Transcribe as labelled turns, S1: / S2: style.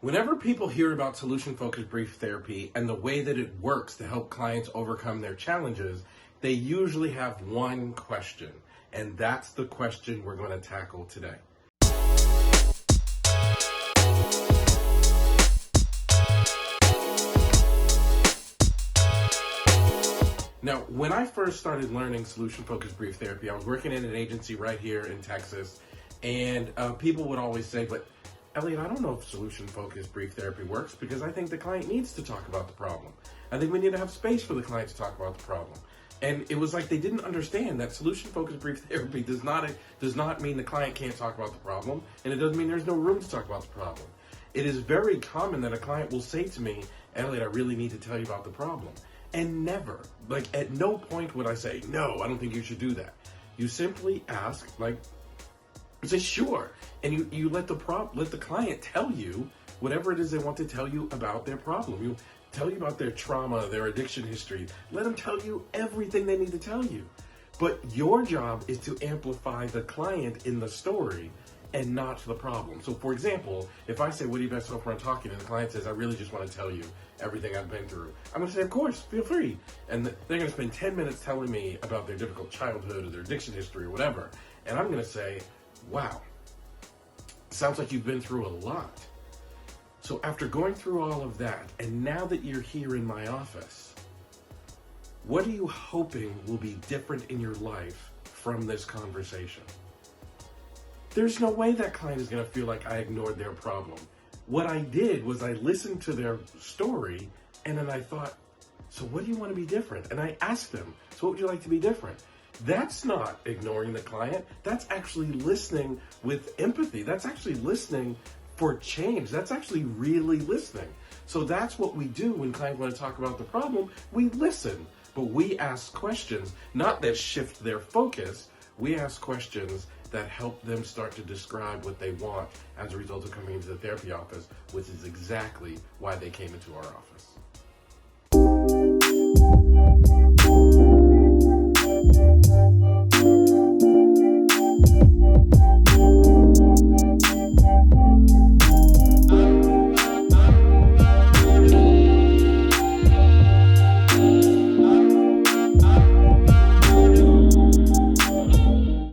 S1: Whenever people hear about solution-focused brief therapy and the way that it works to help clients overcome their challenges, they usually have one question, and that's the question we're going to tackle today. Now, when I first started learning solution-focused brief therapy, I was working in an agency right here in Texas, and people would always say, but Elliot, I don't know if solution-focused brief therapy works because I think the client needs to talk about the problem. I think we need to have space for the client to talk about the problem. And it was like they didn't understand that solution-focused brief therapy does not mean the client can't talk about the problem, and it doesn't mean there's no room to talk about the problem. It is very common that a client will say to me, Elliot, I really need to tell you about the problem. And never, like at no point would I say, no, I don't think you should do that. You simply ask, like, say sure, and you let the client tell you whatever it is they want to tell you about their problem. You tell you about their trauma, their addiction history. Let them tell you everything they need to tell you. But your job is to amplify the client in the story and not the problem. So for example, if I say, what do you best hope when talking, and the client says, I really just want to tell you everything I've been through, I'm going to say, of course, feel free. And they're going to spend 10 minutes telling me about their difficult childhood or their addiction history or whatever. And I'm going to say, wow, sounds like you've been through a lot. So after going through all of that, and now that you're here in my office, what are you hoping will be different in your life from this conversation? There's no way that client is going to feel like I ignored their problem. What I did was I listened to their story, and then I thought, so what do you want to be different? And I asked them, so what would you like to be different? That's not ignoring the client. That's actually listening with empathy. That's actually listening for change. That's actually really listening. So that's what we do when clients want to talk about the problem. We listen, but we ask questions, not that shift their focus. We ask questions that help them start to describe what they want as a result of coming into the therapy office, which is exactly why they came into our office.